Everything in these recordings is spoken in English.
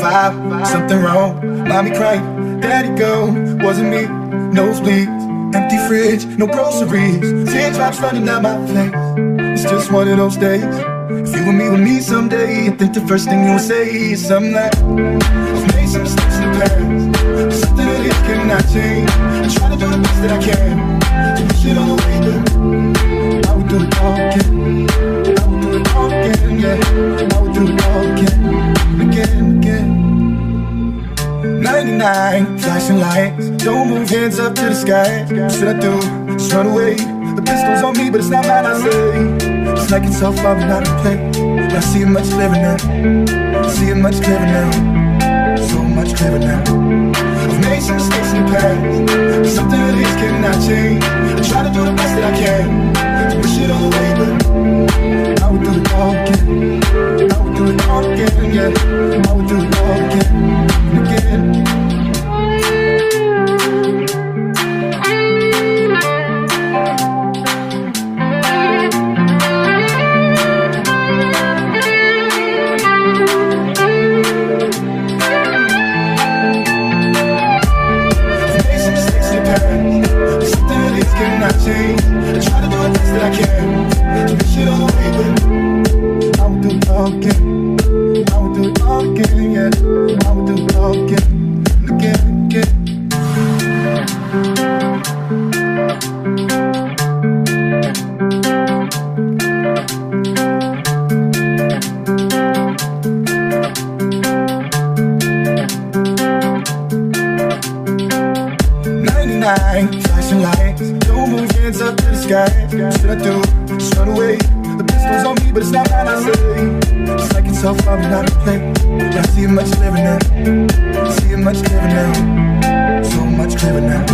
5, something wrong. Mommy crying, daddy go, wasn't me. Nosebleeds, empty fridge, no groceries. Teardrops running down my face. It's just one of those days. If you and me someday, I think the first thing you'll say is something like, I've made some mistakes in the past, something that it cannot change. I try to do the best that I can to push it on the way, but I would do it all again. I would do it all again, yeah. I would do it all again. 99, flashing lights, don't move, hands up to the sky. What should I do? Just run away. The pistol's on me, but it's not mine, I say. It's like it's all far, but not in play. But I see it much clearer now. I see it much clearer now. So much clearer now. I've made some mistakes in the past, something that is cannot change. I try to do the best that I can to push it all away, but I would do it all again. I would do it all again, yeah. I would do it all again and again. 99, flashing lights, don't move, hands up to the sky. What should I do? Just run away. The pistol's on me, but it's not mine, I say. It's like it's all far, but not in play. But I see it much clearer now. I see it much clearer now. So much clearer now.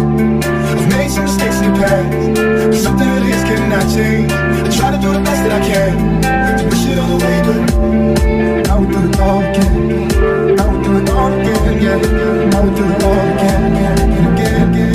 I've made some mistakes in the past, something that is cannot change. I try to do the best that I can to push it all away, but I would do it all again. I would do it all again, yeah. I would do it all again, and again, again.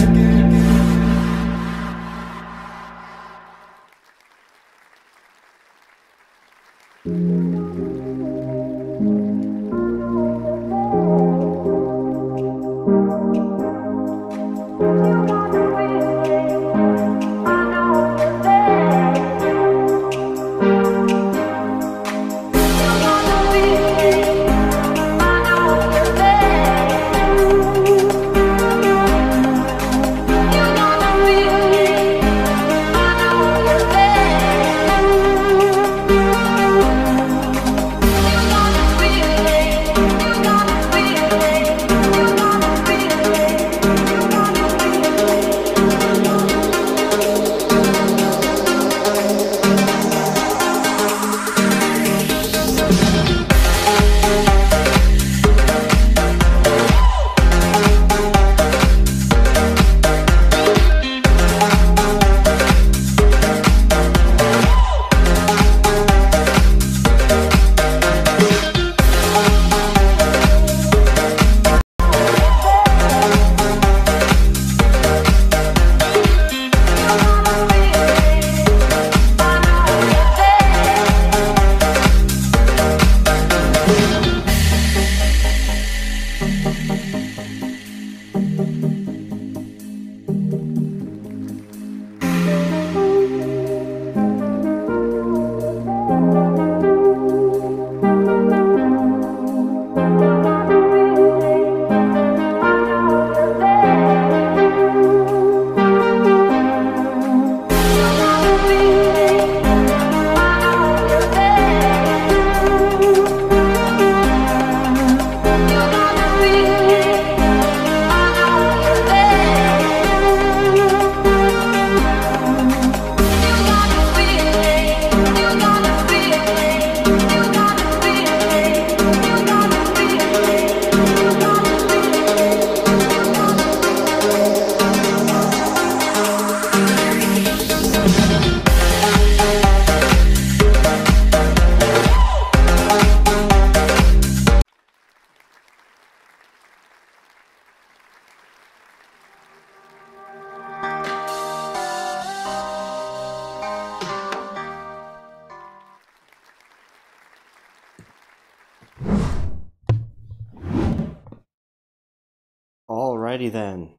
Alrighty then.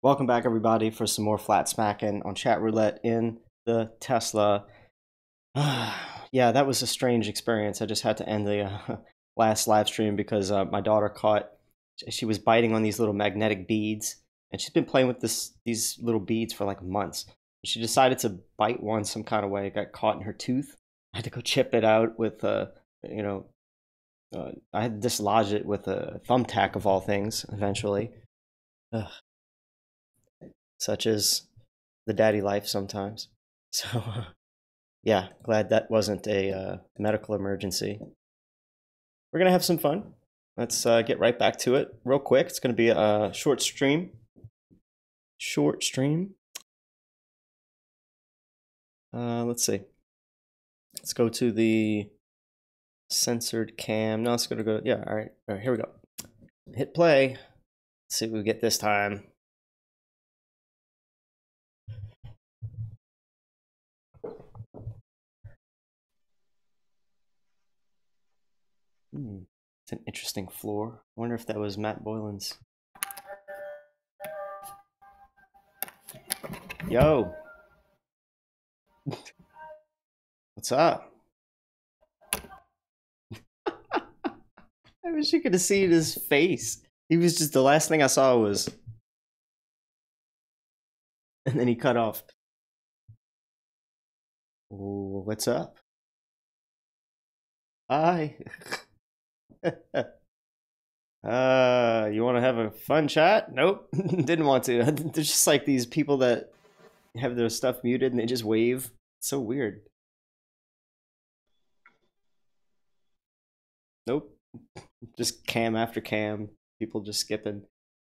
Welcome back, everybody, for some more Flatsmacking on Chatroulette in the Tesla. Yeah, that was a strange experience. I just had to end the last live stream because my daughter she was biting on these little magnetic beads, and she's been playing with these little beads for like months. She decided to bite one some kind of way. It got caught in her tooth. I had to go chip it out with I had to dislodge it with a thumbtack of all things eventually. Ugh. Such as the daddy life sometimes. So, yeah, glad that wasn't a medical emergency. We're going to have some fun. Let's get right back to it real quick. It's going to be a short stream. Let's see. Let's go to the censored cam. No, it's going to go. Yeah, all right, here we go. Hit play. Let's see what we get this time. It's an interesting floor. I wonder if that was Matt Boylan's. Yo. What's up? I wish you could have seen his face. He was just, the last thing I saw was... And then he cut off. Ooh, what's up? Hi. You want to have a fun chat? Nope. Didn't want to. There's just like these people that have their stuff muted and they just wave. It's so weird. Nope. Just cam after cam. People just skipping.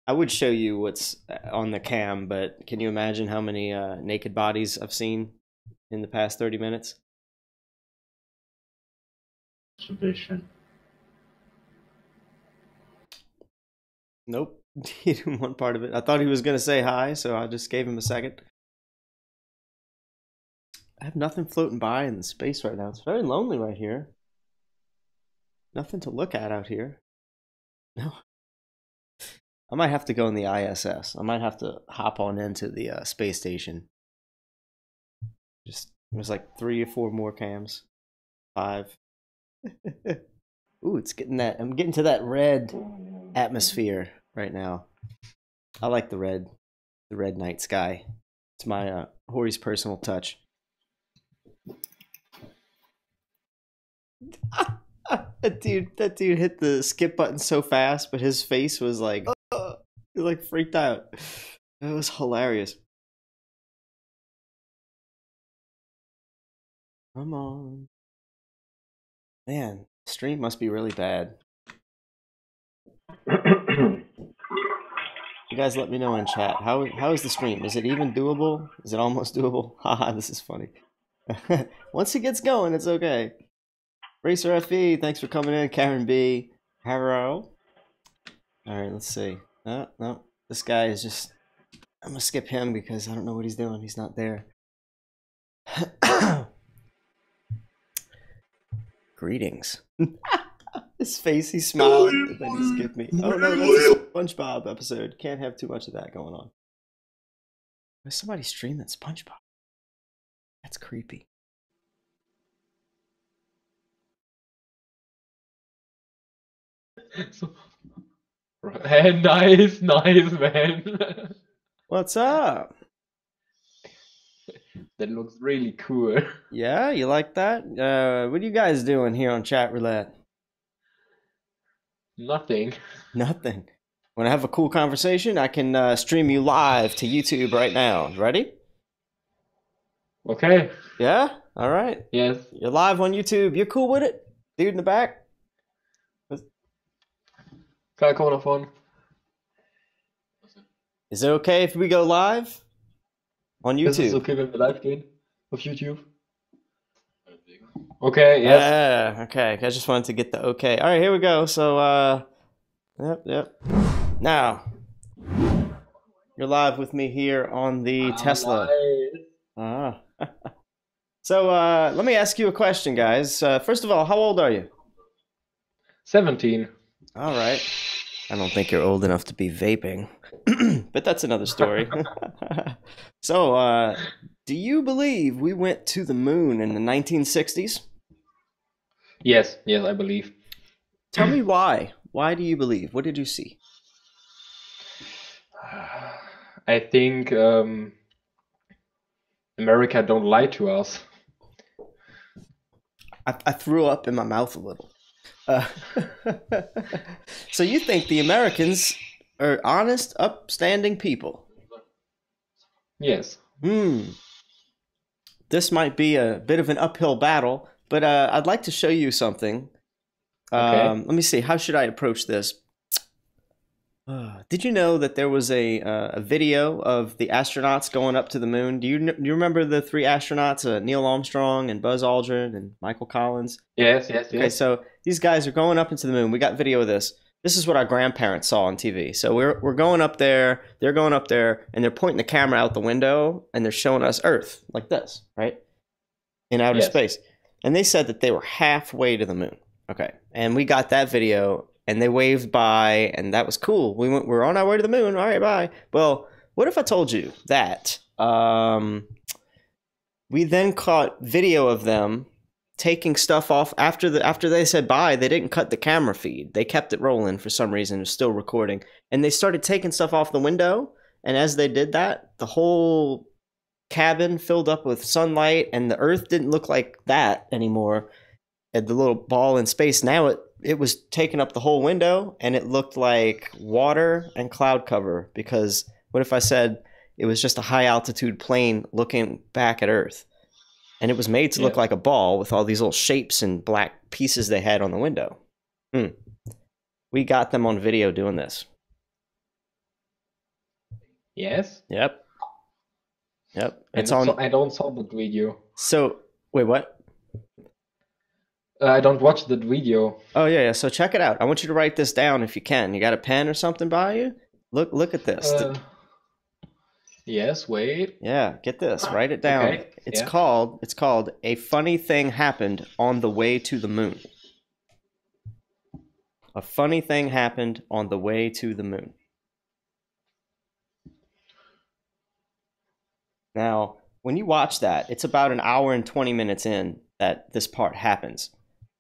I would show you what's on the cam, but can you imagine how many naked bodies I've seen in the past 30 minutes? Exhibition. Nope. He didn't want part of it. I thought he was going to say hi, so I just gave him a second. I have nothing floating by in the space right now. It's very lonely right here. Nothing to look at out here. No. I might have to go in the ISS. I might have to hop on into the space station. There's like 3 or 4 more cams. 5. Ooh, it's getting that. I'm getting to that red atmosphere right now. I like the red night sky. It's my Horry's personal touch. That dude hit the skip button so fast, but his face was like, he like freaked out. It was hilarious. Come on, man. Stream must be really bad. You guys let me know in chat. How is the stream? Is it even doable? Is it almost doable? Haha, this is funny. Once it gets going, it's okay. Racer FE, thanks for coming in. Karen B. Harrow. Alright, let's see. No. This guy is just... I'm gonna skip him because I don't know what he's doing. He's not there. Greetings. His face, he smiled, and then he skipped me. Oh no, that's a SpongeBob episode. Can't have too much of that going on. There's somebody streaming SpongeBob. That's creepy. Nice, man. What's up? That looks really cool. Yeah, you like that? What are you guys doing here on Chatroulette? Nothing. Nothing. Want to have a cool conversation? I can stream you live to YouTube right now. Ready? Okay. Yeah? All right. Yes. You're live on YouTube. You're cool with it? Dude in the back? Kan komma davon. Is it okay if we go live on YouTube? Ist es okay, wenn wir live gehen auf YouTube? Okay, yes. Okay. I just wanted to get the okay. All right, here we go. So, yep. Now, you're live with me here on the Tesla. Nice. So, let me ask you a question, guys. First of all, how old are you? 17. All right. I don't think you're old enough to be vaping, but that's another story. So, do you believe we went to the moon in the 1960s? Yes, yes, I believe. Tell me why. Why do you believe? What did you see? I think America don't lie to us. I threw up in my mouth a little. Uh, so you think the Americans are honest, upstanding people? Yes. This might be a bit of an uphill battle, but I'd like to show you something. Okay. Let me see. How should I approach this? Did you know that there was a video of the astronauts going up to the moon? Do you remember the three astronauts, Neil Armstrong and Buzz Aldrin and Michael Collins? Yes, yes, Okay, yes. so these guys are going up into the moon. We got video of this. This is what our grandparents saw on TV. So we're going up there. They're going up there, and they're pointing the camera out the window, and they're showing us Earth like this, right, in outer Yes. space. And they said that they were halfway to the moon. Okay, and we got that video. And they waved by, and that was cool. We're on our way to the moon. All right, bye. Well, what if I told you that we then caught video of them taking stuff off after they said bye? They didn't cut the camera feed. They kept it rolling for some reason. It was still recording, and they started taking stuff off the window. And as they did that, the whole cabin filled up with sunlight, and the Earth didn't look like that anymore. At the little ball in space, now it was taking up the whole window, and it looked like water and cloud cover. Because what if I said it was just a high altitude plane looking back at Earth, and it was made to look like a ball with all these little shapes and black pieces they had on the window? We got them on video doing this. Yes. Yep. It's on. I don't saw that video. So wait, what? I don't watch that video. Oh yeah. So check it out. I want you to write this down if you can. You got a pen or something by you? Look at this. Yes. Wait. Yeah, get this. Write it down. Okay, It's called A Funny Thing Happened on the Way to the Moon. A funny thing happened on the way to the moon. Now, when you watch that, it's about an hour and 20 minutes in that this part happens.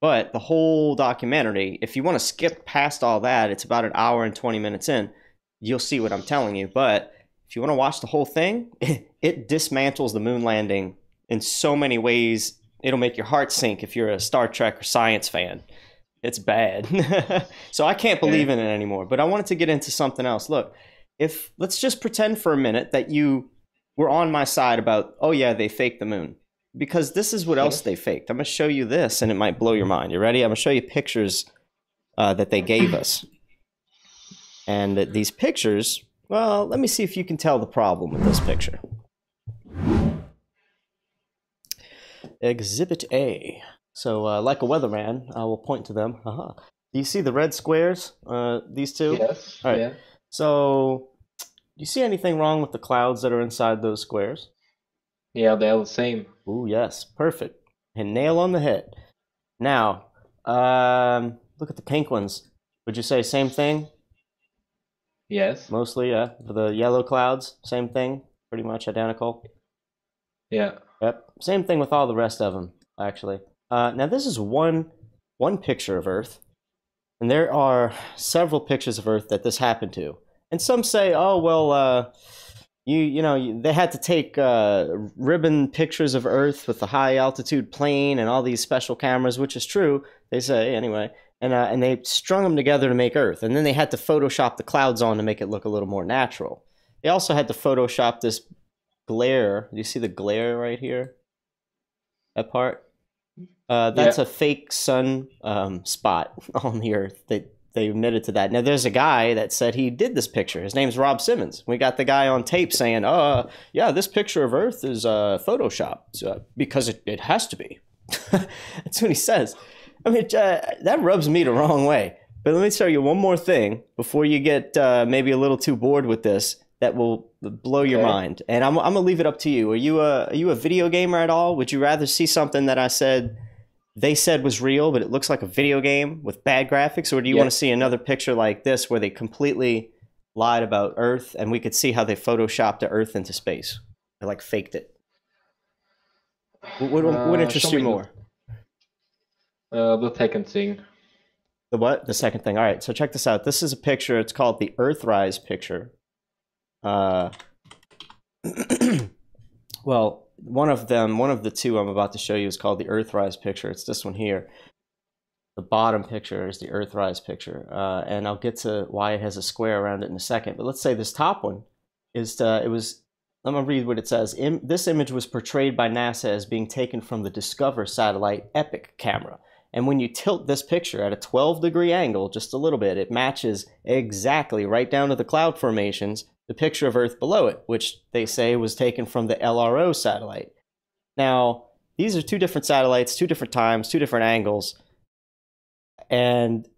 But the whole documentary, if you want to skip past all that, it's about an hour and 20 minutes in. You'll see what I'm telling you. But if you want to watch the whole thing, it dismantles the moon landing in so many ways. It'll make your heart sink if you're a Star Trek or science fan. It's bad. So I can't believe in it anymore. But I wanted to get into something else. Look, let's just pretend for a minute that you were on my side about, oh yeah, they faked the moon. Because this is what else they faked. I'm going to show you this, and it might blow your mind. You ready? I'm going to show you pictures that they gave us. And these pictures, well, let me see if you can tell the problem with this picture. Exhibit A. So, like a weatherman, I will point to them. Do you see the red squares? These two? Yes. All right. Yeah. So, do you see anything wrong with the clouds that are inside those squares? Yeah, they're the same. Ooh, yes. Perfect. And nail on the head. Now, look at the pink ones. Would you say same thing? Yes. Mostly, yeah. For the yellow clouds, same thing. Pretty much identical. Yeah. Yep. Same thing with all the rest of them, actually. Now, this is one picture of Earth. And there are several pictures of Earth that this happened to. And some say, oh, well, they had to take ribbon pictures of Earth with the high altitude plane and all these special cameras, which is true, they say anyway. And they strung them together to make Earth. And then they had to Photoshop the clouds on to make it look a little more natural. They also had to Photoshop this glare. Do you see the glare right here? That part? That's a fake sun spot on the Earth. They admitted to that. Now, there's a guy that said he did this picture. His name's Rob Simmons. We got the guy on tape saying, yeah, this picture of Earth is Photoshopped because it has to be. That's what he says. I mean, that rubs me the wrong way. But let me tell you one more thing before you get maybe a little too bored with this that will blow your mind. And I'm going to leave it up to you. Are you a video gamer at all? Would you rather see something that I said they said was real, but it looks like a video game with bad graphics? Or do you want to see another picture like this where they completely lied about Earth and we could see how they photoshopped the Earth into space? They like faked it. What interests you more? The second thing. The what? The second thing. All right, so check this out. This is a picture. It's called the Earthrise picture. Well, one of the two I'm about to show you is called the Earthrise picture. It's this one here. The bottom picture is the Earthrise picture, and I'll get to why it has a square around it in a second. But let's say this top one is let me read what it says. This image was portrayed by NASA as being taken from the Discover satellite EPIC camera. And when you tilt this picture at a 12-degree angle, just a little bit, it matches exactly right down to the cloud formations, the picture of Earth below it, which they say was taken from the LRO satellite. Now, these are two different satellites, two different times, two different angles. And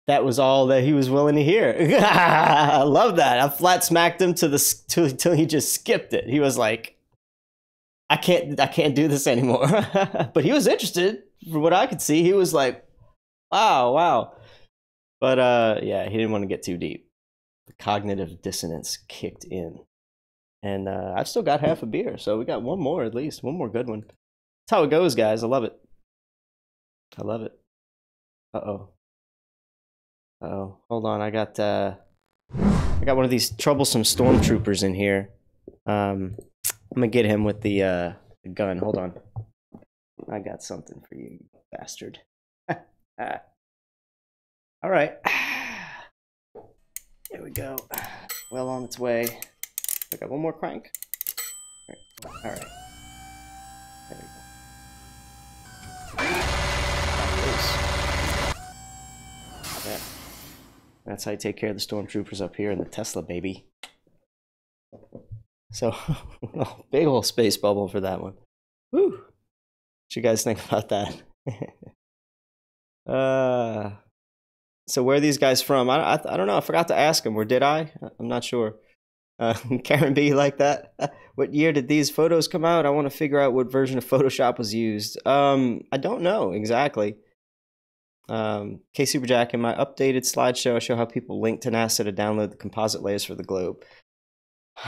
that was all that he was willing to hear. I love that. I flat smacked him till he just skipped it. He was like, I can't do this anymore. But he was interested. From what I could see, he was like, wow. But yeah, he didn't want to get too deep. The cognitive dissonance kicked in. And I've still got half a beer, so we got one more at least, one more good one. That's how it goes, guys. I love it. I love it. Uh-oh. Hold on. I got one of these troublesome stormtroopers in here. I'm gonna get him with the gun. Hold on. I got something for you, bastard. All right. Here we go. Well on its way. I got one more crank. All right. There we go. Yeah. That's how you take care of the stormtroopers up here in the Tesla, baby. So, big old space bubble for that one. Woo! What you guys think about that? So where are these guys from? I don't know. I forgot to ask them, or did I? I'm not sure. Karen B, like that? What year did these photos come out? I want to figure out what version of Photoshop was used. I don't know exactly. K Superjack, in my updated slideshow, I show how people link to NASA to download the composite layers for the globe.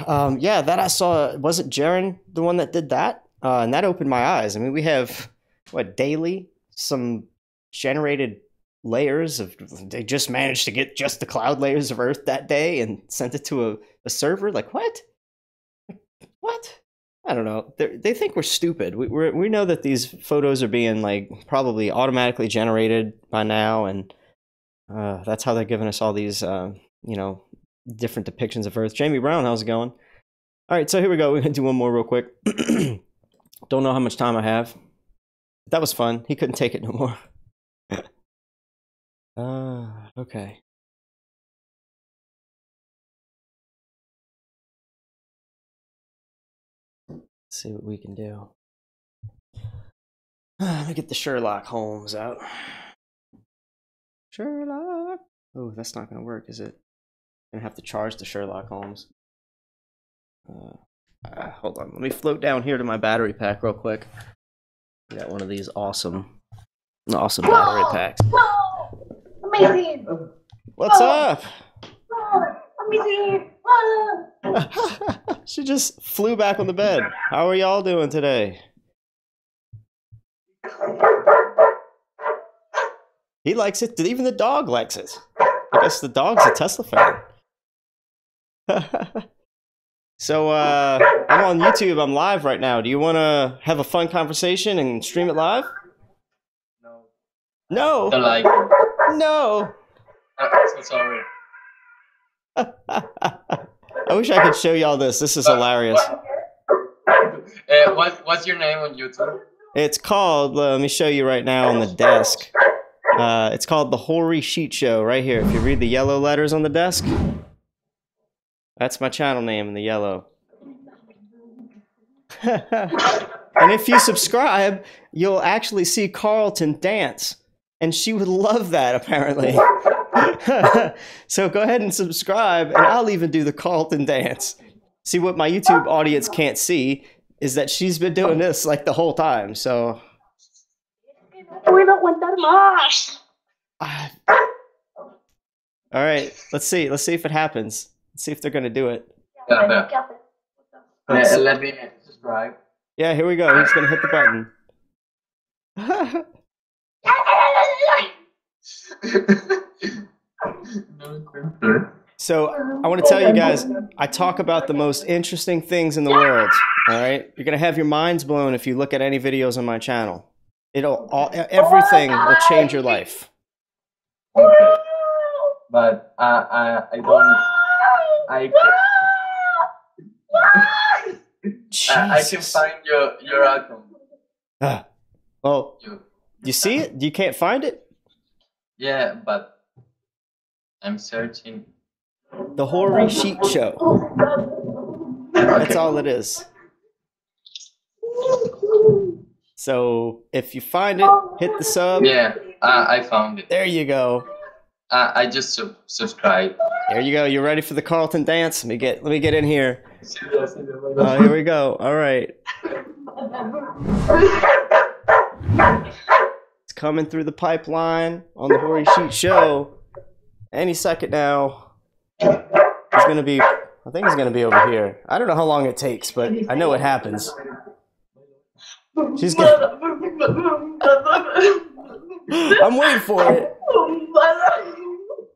Yeah, that I saw. Wasn't Jaren the one that did that? And that opened my eyes. I mean, we have, what, daily? Some generated layers of, they just managed to get just the cloud layers of Earth that day and sent it to a server? Like, what? What? I don't know. They think we're stupid. We know that these photos are being, like, probably automatically generated by now, and that's how they're giving us all these, you know, different depictions of Earth. Jamie Brown, how's it going? All right, so here we go. We're going to do one more real quick. Don't know how much time I have. That was fun. He couldn't take it no more. Okay. Let's see what we can do. Let me get the Sherlock Holmes out. Sherlock. Oh, that's not going to work, is it? I'm going to have to charge the Sherlock Holmes. Hold on. Let me float down here to my battery pack real quick. I got one of these awesome battery packs. Whoa! Amazing! What's up? Amazing! She just flew back on the bed. How are y'all doing today? He likes it. Even the dog likes it. I guess the dog's a Tesla fan. So, I'm on YouTube. I'm live right now. Do you want to have a fun conversation and stream it live? No. No. Don't like. No. I'm so sorry. I wish I could show y'all this. This is hilarious. What's your name on YouTube? It's called, let me show you right now on the desk. It's called The Horry Sheet Show right here. If you read the yellow letters on the desk, that's my channel name in the yellow. And if you subscribe, you'll actually see Carlton dance. And she would love that, apparently. So go ahead and subscribe, and I'll even do the Carlton dance. See, what my YouTube audience can't see is that she's been doing this like the whole time. So puedo aguantar más. All right, let's see if it happens. Let's see if they're gonna do it. Yeah, let me subscribe. Yeah, here we go. He's gonna hit the button. So I want to tell you guys, I talk about the most interesting things in the world. All right, you're gonna have your minds blown if you look at any videos on my channel. Everything will change your life. Okay. But I don't. I can find your account. Oh, you see it? You can't find it? Yeah, but I'm searching. The Horry Sheet Show. That's all it is. So if you find it, hit the sub. Yeah, I found it. There you go. I just subscribed. There you go. You ready for the Carlton dance? Let me get in here. Here we go. All right. It's coming through the pipeline on the Horry Sheet Show. Any second now. He's gonna be. I think he's gonna be over here. I don't know how long it takes, but I know it happens. She's gonna. I'm waiting for it.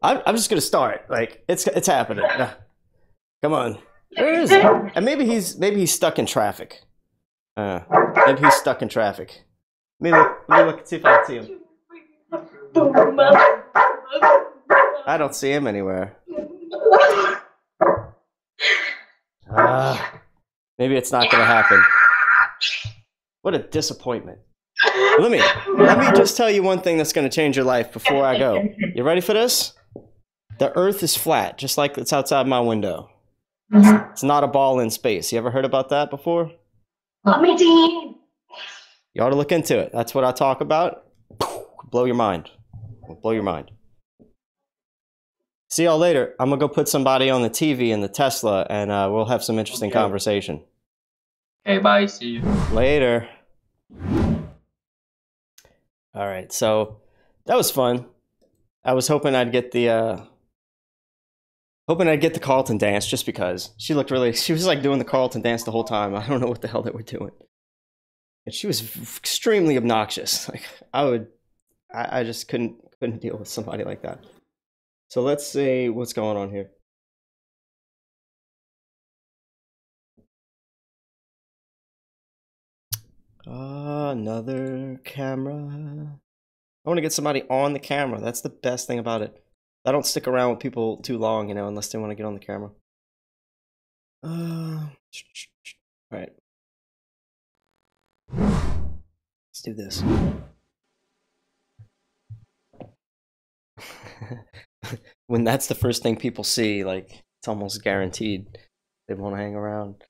I'm just gonna start. Like it's happening. Come on. Where is he? And maybe he's stuck in traffic. Maybe he's stuck in traffic. Let me look and see if I can see him. I don't see him anywhere. Maybe it's not gonna happen. What a disappointment. Let me just tell you one thing that's gonna change your life before I go. You ready for this? The Earth is flat, just like it's outside my window. It's not a ball in space. You ever heard about that before? Amazing. You ought to look into it. That's what I talk about. Blow your mind. Blow your mind. See y'all later. I'm gonna go put somebody on the TV in the Tesla, and we'll have some interesting conversation. Okay, bye. See you later. All right, so that was fun. I was hoping I'd get the Carlton dance just because she was like doing the Carlton dance the whole time. I don't know what the hell they were doing. And she was extremely obnoxious. Like I just couldn't deal with somebody like that. So let's see what's going on here. Another camera. I want to get somebody on the camera. That's the best thing about it. I don't stick around with people too long, you know, unless they want to get on the camera. All right. Let's do this. When that's the first thing people see, like, it's almost guaranteed they want to hang around.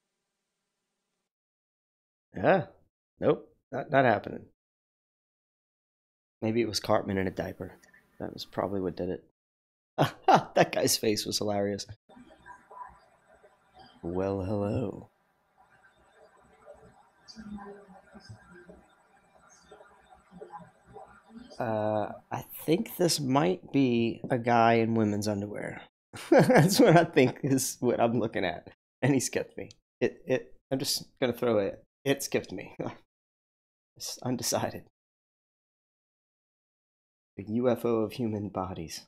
Yeah. Nope. Not happening. Maybe it was Cartman in a diaper. That was probably what did it. That guy's face was hilarious. Well, hello. I think this might be a guy in women's underwear. That's what I think is what I'm looking at. And he skipped me. I'm just gonna throw it. It skipped me. It's undecided. The UFO of human bodies.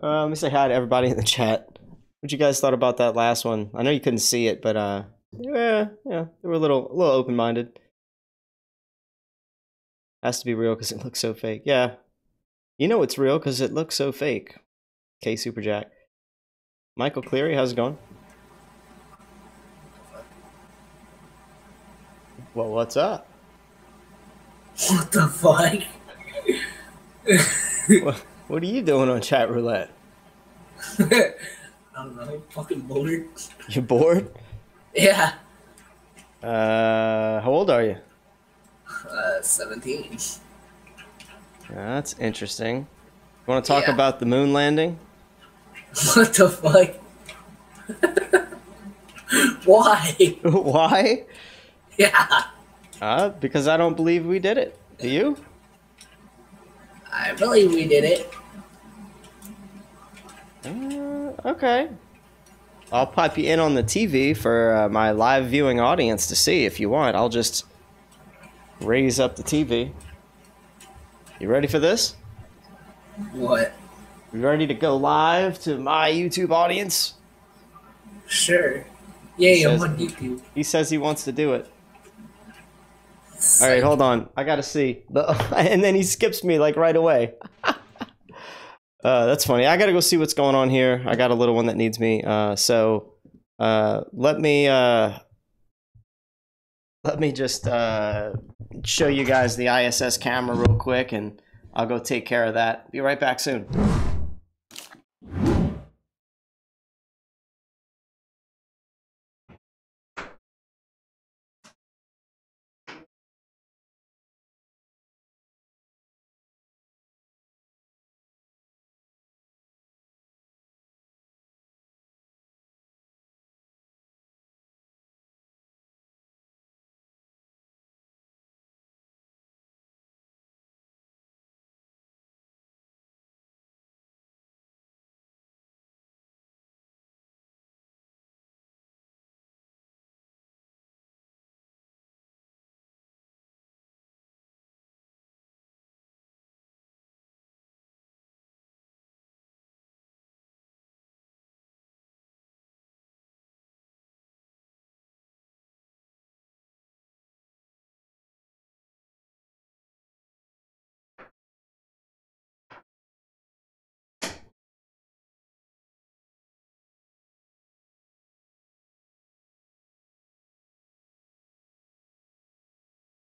Let me say hi to everybody in the chat. What you guys thought about that last one? I know you couldn't see it, but yeah, they were a little open-minded. Has to be real because it looks so fake. Yeah, you know it's real because it looks so fake. K Superjack. Michael Cleary, how's it going? Well, what's up? What the fuck? What are you doing on Chatroulette? I don't know, I'm fucking bored. You bored? Yeah. How old are you? 17. That's interesting. You want to talk about the moon landing? What the fuck? Why? Why? Yeah. Because I don't believe we did it. Do you? I believe we did it. Okay. I'll pipe you in on the TV for my live viewing audience to see if you want. I'll just raise up the TV. You ready for this? What? You ready to go live to my YouTube audience? Sure. Yeah, I'm on YouTube. He says he wants to do it. All right, hold on. I gotta see. And then he skips me like right away. That's funny. I gotta go see what's going on here. I got a little one that needs me. So let me just show you guys the ISS camera real quick, and I'll go take care of that. Be right back soon.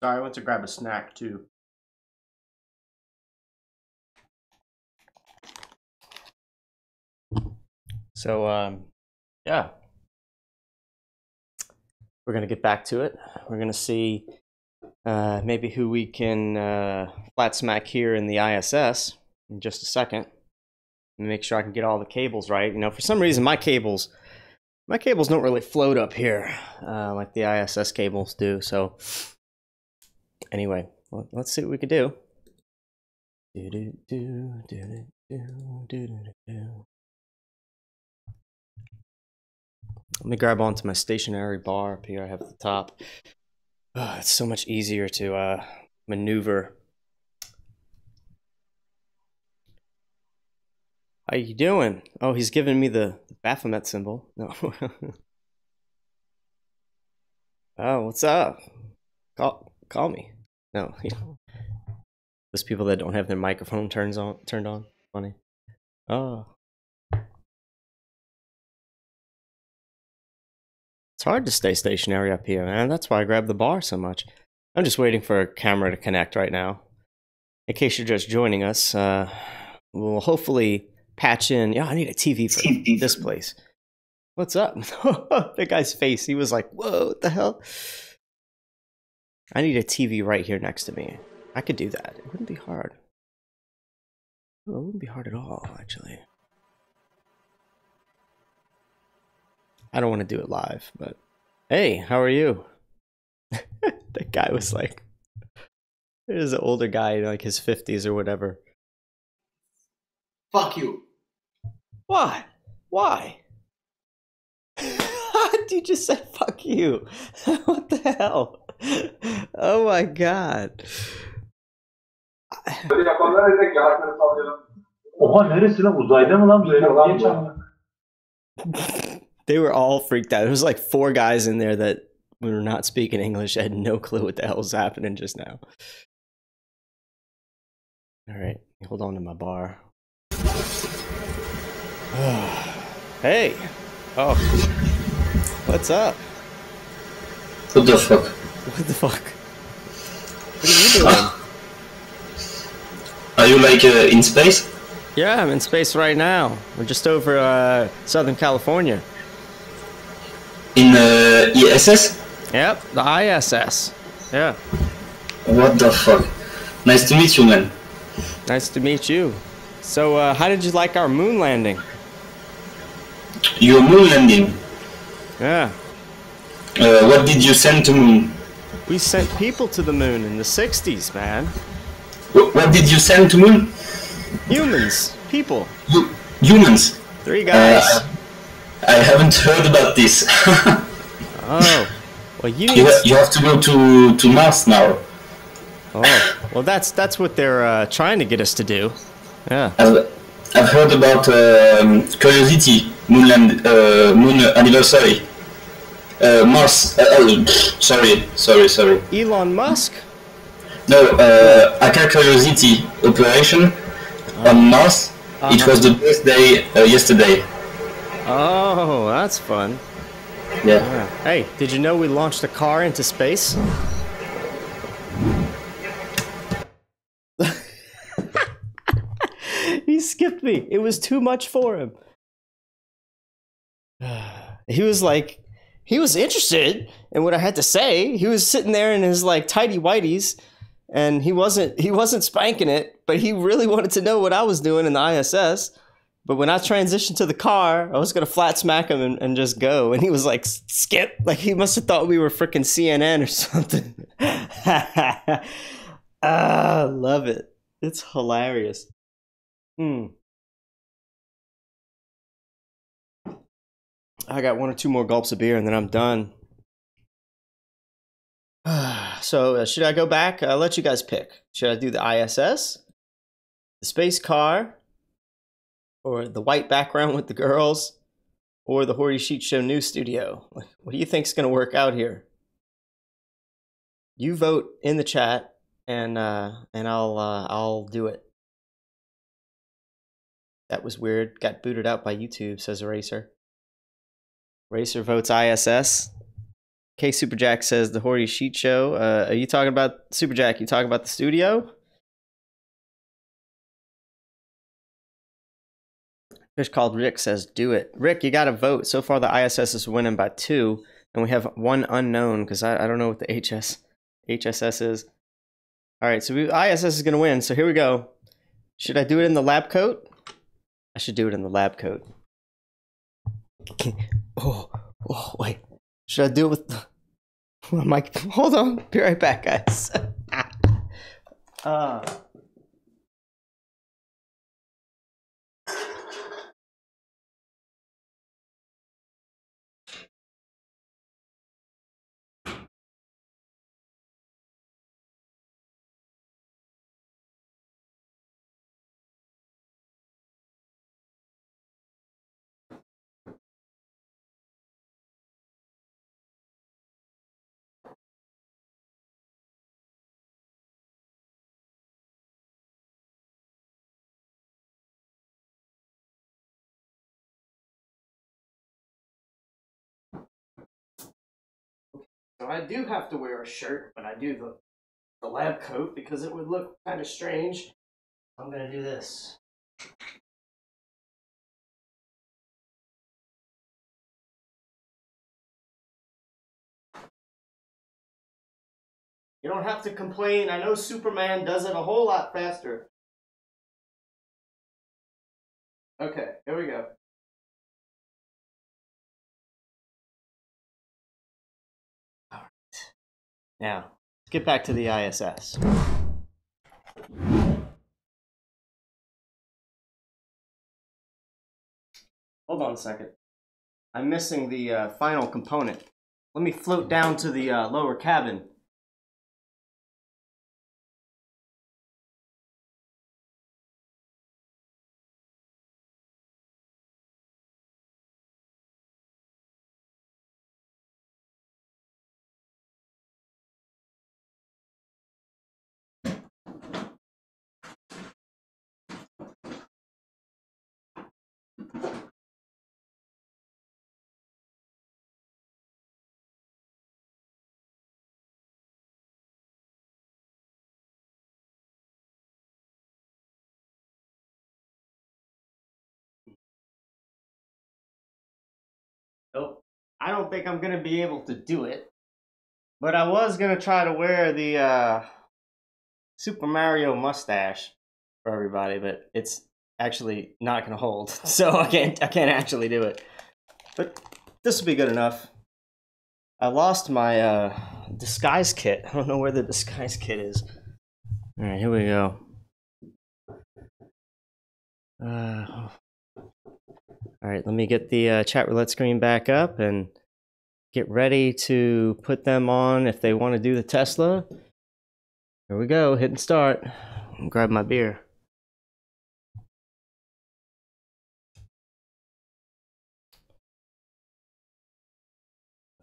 Sorry, I went to grab a snack too. So, yeah. We're going to get back to it. We're going to see maybe who we can flat smack here in the ISS in just a second. And make sure I can get all the cables right. You know, for some reason, my cables don't really float up here like the ISS cables do. So, anyway, let's see what we can do. Let me grab onto my stationary bar up here I have at the top. Oh, it's so much easier to maneuver. How you doing? Oh, he's giving me the Baphomet symbol. No. Oh, what's up? Call me. No. Those people that don't have their microphone turned on. Funny. Oh. It's hard to stay stationary up here, man. That's why I grabbed the bar so much. I'm just waiting for a camera to connect right now. In case you're just joining us, we'll hopefully patch in. Yeah, I need a TV for this place. What's up? The guy's face. He was like, whoa, what the hell? I need a TV right here next to me. I could do that. It wouldn't be hard. Oh, it wouldn't be hard at all, actually. I don't want to do it live, but hey, how are you? That guy was like, there's an older guy, like his 50s or whatever. Fuck you. What? Why? Did you just say fuck you? What the hell? Oh my god. Oha neresi lan? Uzayda mı lan? Böyle niye çalmıyor? They were all freaked out. There was like 4 guys in there that were not speaking English. I had no clue what the hell was happening just now. All right, hold on to my bar. Hey. Oh. What's up? What the fuck? What the fuck? What are you doing? Are you like in space? Yeah, I'm in space right now. We're just over Southern California. In ISS? Yep, the ISS. Yeah. What the fuck? Nice to meet you, man. Nice to meet you. So, how did you like our moon landing? Your moon landing? Yeah. What did you send to moon? We sent people to the moon in the 60s, man. What did you send to moon? Humans. People. Humans. 3 guys. I haven't heard about this. Oh. Well, you have to go to Mars now. Oh. Well, that's what they're trying to get us to do. Yeah. I've heard about Curiosity, moon anniversary. Mars. Sorry. Elon Musk? No, Aka Curiosity operation on Mars. It was the birthday yesterday. Oh, that's fun. Yeah. Hey, did you know we launched a car into space? He skipped me. It was too much for him. He was like, he was interested in what I had to say. He was sitting there in his like tidy whities, and he wasn't spanking it, but he really wanted to know what I was doing in the ISS. But when I transitioned to the car, I was gonna flat smack him and just go, and he was like, skip. Like he must have thought we were freaking CNN or something. Ah, love it. It's hilarious. I got 1 or 2 more gulps of beer and then I'm done. So should I go back? I'll let you guys pick. Should I do the ISS, the space car, or the white background with the girls, or the Horry Sheet Show news studio? What do you think's gonna work out here? You vote in the chat, and I'll do it. That was weird. Got booted out by YouTube, says Eraser. Racer votes ISS. K Superjack says the Horry Sheet Show. Are you talking about Superjack? You talking about the studio? Fish called Rick says do it. Rick, you got to vote. So far the ISS is winning by 2, and we have 1 unknown because I don't know what the HSS is. All right, so ISS is gonna win. So here we go. Should I do it in the lab coat? I should do it in the lab coat. Oh, wait. Should I do it with the... Mike, hold on. Be right back, guys. So I do have to wear a shirt when I do the lab coat because it would look kind of strange. I'm gonna do this. You don't have to complain. I know Superman does it a whole lot faster. Okay, here we go. All right. Now, let's get back to the ISS. Hold on a second. I'm missing the final component. Let me float down to the lower cabin. Nope. I don't think I'm going to be able to do it. But I was going to try to wear the Super Mario mustache for everybody, but it's actually not going to hold. So I can't actually do it. But this will be good enough. I lost my disguise kit. I don't know where the disguise kit is. All right, here we go. All right, let me get the chat roulette screen back up and get ready to put them on if they want to do the Tesla. Here we go, hitting start. Grab my beer.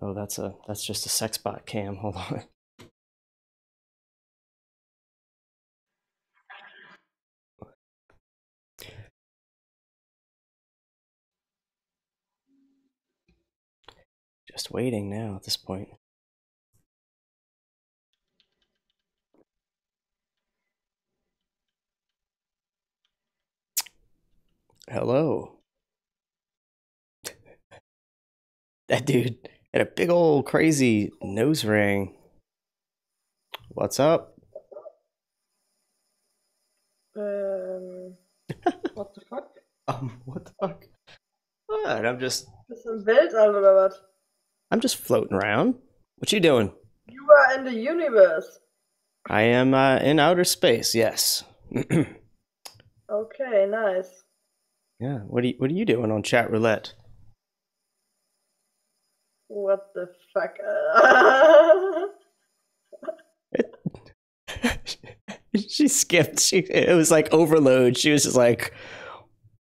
Oh, that's just a sex bot cam. Hold on. Just waiting now at this point. Hello. That dude had a big old crazy nose ring. What's up? What the fuck? What the fuck? What? I'm just Bisschen Weltall oder was? I'm just floating around. What you doing? You are in the universe. I am in outer space, yes. Okay, nice. Yeah. What are you doing on chat roulette? What the fuck? She skipped. It was like overload. She was just like,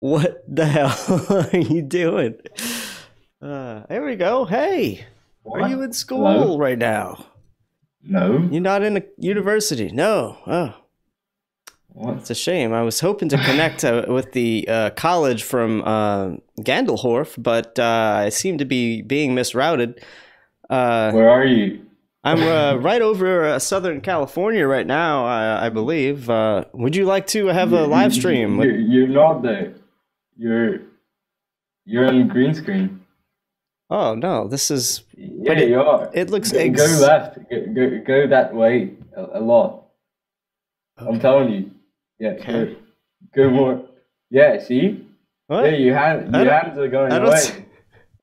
"What the hell are you doing?" There we go. Hey, What? are you in school Hello? right now? No. You're not in a university. No. Oh, What? it's a shame. I was hoping to connect with the college from Gandelhorf, but I seem to be being misrouted. Where are you? I'm right over Southern California right now, I believe. Would you like to have a live stream? You're not there. You're on green screen. Oh no, this is. Yeah, But you are. it looks Go left. Go that way a lot. I'm telling you. Yeah. Okay. Go more. Yeah. See. What? Yeah. Your hands are going I don't. away.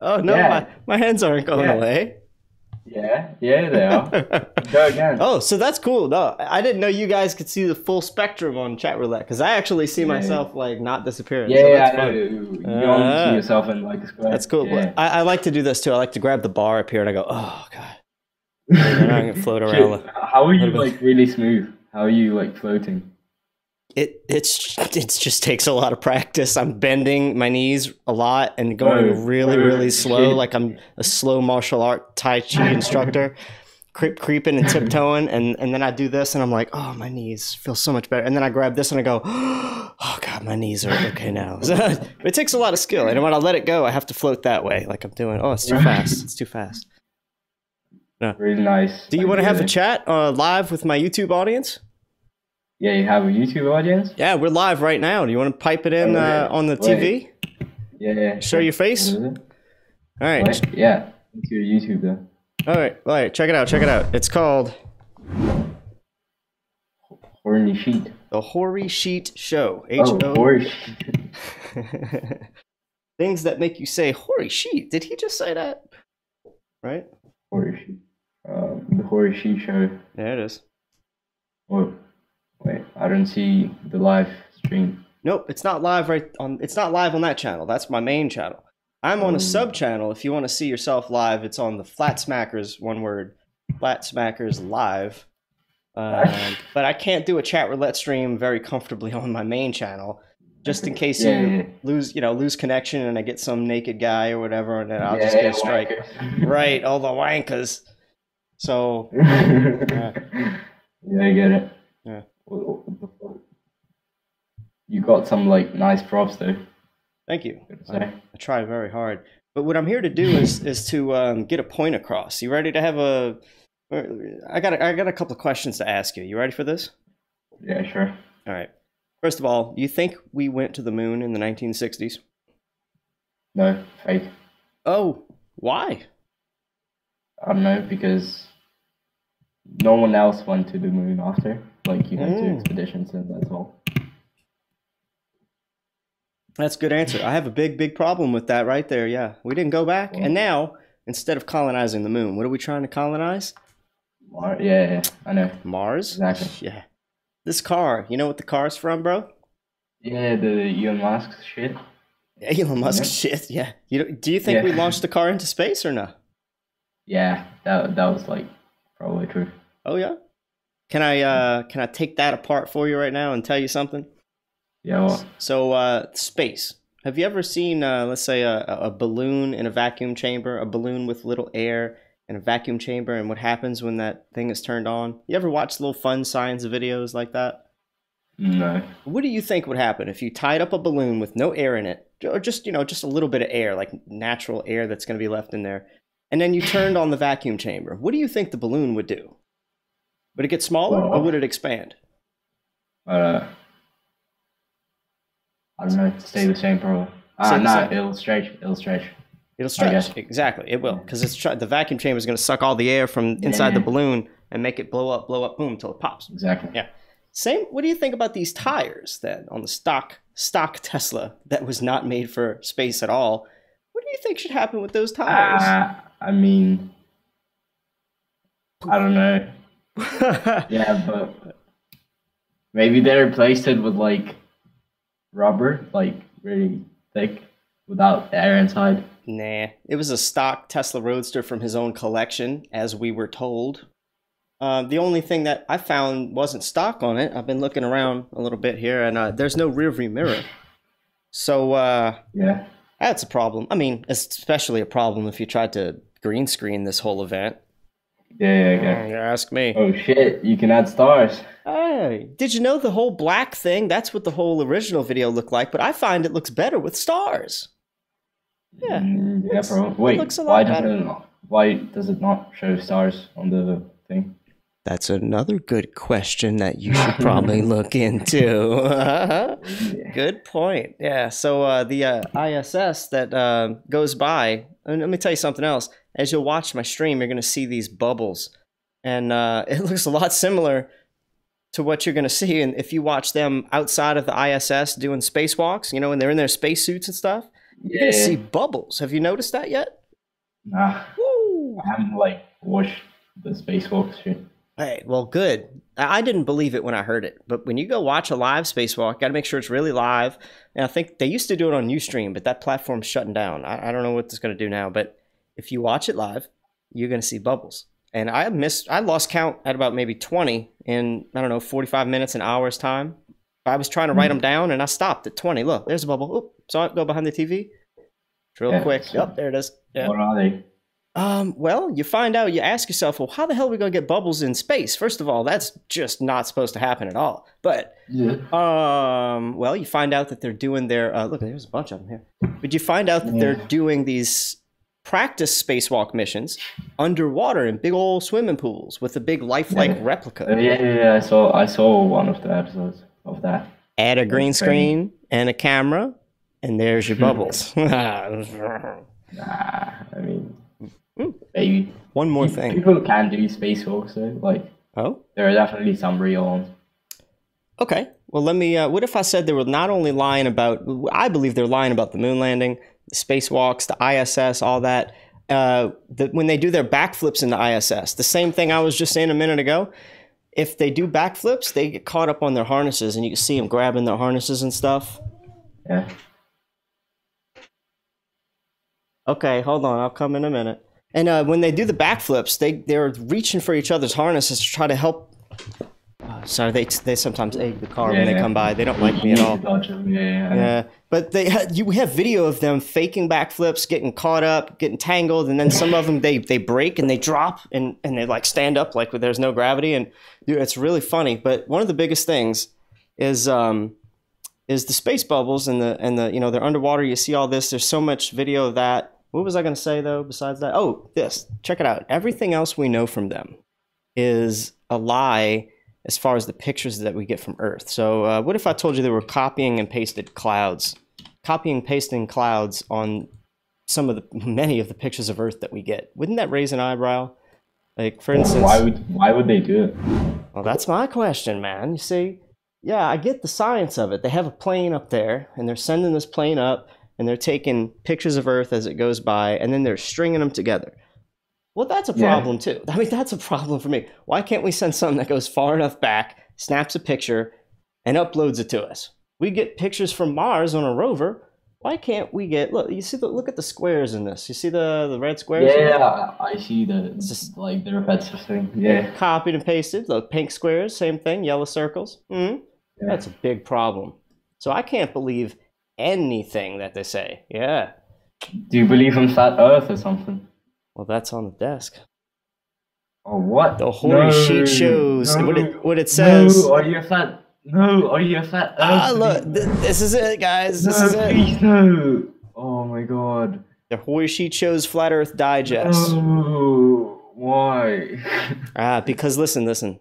Oh no, Yeah. my hands aren't going Yeah. away. Yeah. Yeah, they are. Go again. Oh, so that's cool. No, I didn't know you guys could see the full spectrum on chat roulette because I actually see myself like not disappearing. Yeah, so yeah, that's I know. fun. You only see yourself in like a square. That's cool. Yeah. I like to do this too. I like to grab the bar up here and I go, oh god. And then I can float around. Shit, how are you like really smooth? How are you like floating? It just takes a lot of practice. I'm bending my knees a lot and going really slow, shit. like I'm a slow martial art Tai Chi instructor, creeping and tiptoeing, and then I do this and I'm like, oh, my knees feel so much better. And then I grab this and I go, oh god, my knees are okay now. It takes a lot of skill, and when I let it go, I have to float that way, like I'm doing. Oh, it's too fast. It's too fast. No. Really nice. Do you want to have a chat live with my YouTube audience? Yeah, you have a YouTube audience? Yeah, we're live right now. Do you want to pipe it in on the TV? Yeah. Show your face? What is it? All right. What? Yeah, into your YouTube though. All right. Check it out. It's called Horny Sheet. The Horry Sheet Show. Horry H-O. Things that make you say, Horry Sheet. Did he just say that? Right? Horry Sheet. The Horry Sheet Show. There it is. Oh, wait, I don't see the live stream. Nope, it's not live it's not live on that channel. That's my main channel. I'm on a sub channel. If you want to see yourself live, it's on the Flatsmackers, one word, Flatsmackers live. But I can't do a chat roulette stream very comfortably on my main channel, just in case you lose connection and I get some naked guy or whatever, and then I'll just get a strike. Right, all the wankers. So Yeah, I get it. Yeah. You got some like nice props though. Thank you. Sorry. I try very hard. But what I'm here to do is to get a point across. You ready to have a? I got a couple of questions to ask you. You ready for this? Yeah, sure. All right. First of all, you think we went to the moon in the 1960s? No, fake. Oh, why? I don't know, because no one else went to the moon after. Like, you know, to expeditions and that's all. That's a good answer. I have a big problem with that right there. Yeah, we didn't go back, and now instead of colonizing the moon, what are we trying to colonize? Yeah, I know. Mars? Exactly. Yeah. This car, you know what the car's from, bro? Yeah, the Elon Musk shit. Elon Musk shit, yeah. Do you think we launched the car into space or not? Yeah, that was like probably true. Oh yeah? Can I take that apart for you right now and tell you something? Yeah, well. So space. Have you ever seen let's say a balloon in a vacuum chamber, a balloon with little air in a vacuum chamber, and what happens when that thing is turned on? You ever watch little fun science videos like that? No. What do you think would happen if you tied up a balloon with no air in it, or just, just a little bit of air, like natural air that's going to be left in there, and then you turned on the vacuum chamber? What do you think the balloon would do? Would it get smaller or would it expand? I don't know. Stay the same, probably. It'll stretch. It'll stretch. Exactly, it will, because the vacuum chamber is going to suck all the air from inside the balloon and make it blow up, boom, until it pops. Exactly. Yeah. Same. What do you think about these tires then on the stock Tesla that was not made for space at all? What do you think should happen with those tires? I mean, I don't know. Yeah, but maybe they replaced it with like rubber, like really thick, without air inside. Nah, it was a stock Tesla Roadster from his own collection, as we were told. The only thing that I found wasn't stock on it. I've been looking around a little bit here, and there's no rear view mirror. So yeah, that's a problem. I mean, it's especially a problem if you tried to green screen this whole event. Yeah. You ask me. Oh shit, you can add stars. Hey, did you know the whole black thing? That's what the whole original video looked like, but I find it looks better with stars. Yeah. Yeah, bro. Wait, why does it not show stars on the thing? That's another good question that you should probably look into. Good point. Yeah. So the ISS that goes by, and let me tell you something else. As you'll watch my stream, you're going to see these bubbles. And it looks a lot similar to what you're going to see. And if you watch them outside of the ISS doing spacewalks, when they're in their spacesuits and stuff, you're going to see bubbles. Have you noticed that yet? Nah. Woo. I haven't watched the spacewalks shit. Hey, well, good. I didn't believe it when I heard it, but when you go watch a live spacewalk, got to make sure it's really live. And I think they used to do it on Ustream, but that platform's shutting down. I don't know what it's going to do now, but if you watch it live, you're going to see bubbles. And I lost count at about maybe 20 in, 45 minutes, an hour's time. I was trying to write them down, and I stopped at 20. Look, there's a bubble. Oop, saw it go behind the TV. It's real quick. So there it is. Yeah. What are they? Well, you find out, you ask yourself, well, how the hell are we going to get bubbles in space? First of all, that's just not supposed to happen at all. But, well, you find out that they're doing their, look, there's a bunch of them here. But you find out that they're doing these practice spacewalk missions underwater in big old swimming pools with a big lifelike replica. Yeah, I saw one of the episodes of that. Add a green screen and a camera, and there's your bubbles. Nah, I mean, maybe. One more thing. People can do spacewalks, though. There are definitely some real ones. Okay. Well, let me, what if I said they were not only lying about, I believe they're lying about the moon landing, the spacewalks, the ISS, all that. When they do their backflips in the ISS, the same thing I was just saying a minute ago, if they do backflips, they get caught up on their harnesses, and you can see them grabbing their harnesses and stuff. Yeah. Okay, hold on. I'll come in a minute. And when they do the backflips, they're reaching for each other's harnesses to try to help. Sorry, they sometimes egg the car when they come by. They don't like me at all. Yeah. But we have video of them faking backflips, getting caught up, getting tangled, and then some of them they break and they drop and they stand up like there's no gravity, and it's really funny. But one of the biggest things is the space bubbles and the they're underwater. You see all this. There's so much video of that. What was I going to say though? Besides that, check it out. Everything else we know from them is a lie as far as the pictures that we get from Earth. So what if I told you they were copying and pasting clouds on many of the pictures of Earth that we get? Wouldn't that raise an eyebrow? Like, for instance, why would they do it? Well, that's my question, man. You see, yeah, I get the science of it. They have a plane up there, and they're sending this plane up, and they're taking pictures of Earth as it goes by, and then they're stringing them together. Well, that's a problem too. I mean, that's a problem for me. Why can't we send something that goes far enough back, snaps a picture, and uploads it to us? We get pictures from Mars on a rover. Why can't we get, look, you see, look at the squares in this. You see the red squares? Yeah, I see it's just like the repetitive thing. Yeah. Copied and pasted. The pink squares, same thing. Yellow circles. That's a big problem. So I can't believe anything that they say. Yeah. Do you believe in flat Earth or something? Well, that's on the desk. Oh, what? The Horry sheet shows what it says. No, are you a flat? No, are you a flat Earth? Look, this is it, guys. This is it. Please, no. Oh my god. The Horry sheet shows Flat Earth Digest. Oh, why? Because listen.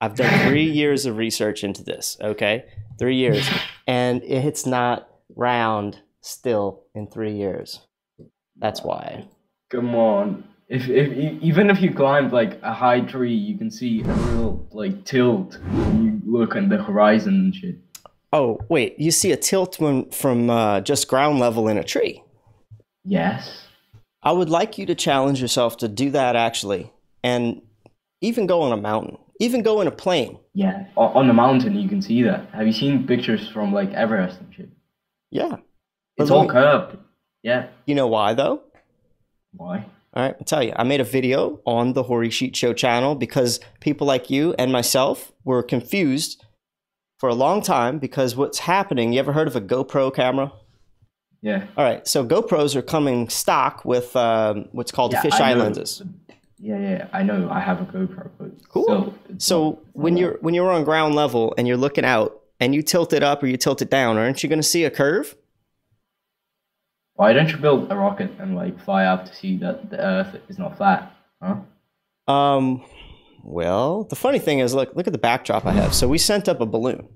I've done 3 years of research into this, okay? 3 years. And it's not round still in 3 years. That's why. Come on. Even if you climb like a high tree, you can see a real like tilt when you look at the horizon and shit. Oh, wait, you see a tilt from just ground level in a tree? Yes. I would like you to challenge yourself to do that actually, and even go on a mountain, even go in a plane. Yeah, on the mountain you can see that. Have you seen pictures from like Everest and shit? Yeah. It's all curved. Yeah. You know why though? Why? All right, I'll tell you. I made a video on the Horry Sheet Show channel because people like you and myself were confused for a long time because what's happening, you ever heard of a GoPro camera? Yeah. All right, so GoPros are coming stock with what's called fisheye lenses. Yeah, I know. I have a GoPro. But cool. So when you're on ground level and you're looking out and you tilt it up or you tilt it down, aren't you going to see a curve? Why don't you build a rocket and like fly up to see that the Earth is not flat? Huh? Well, the funny thing is, look at the backdrop I have. So we sent up a balloon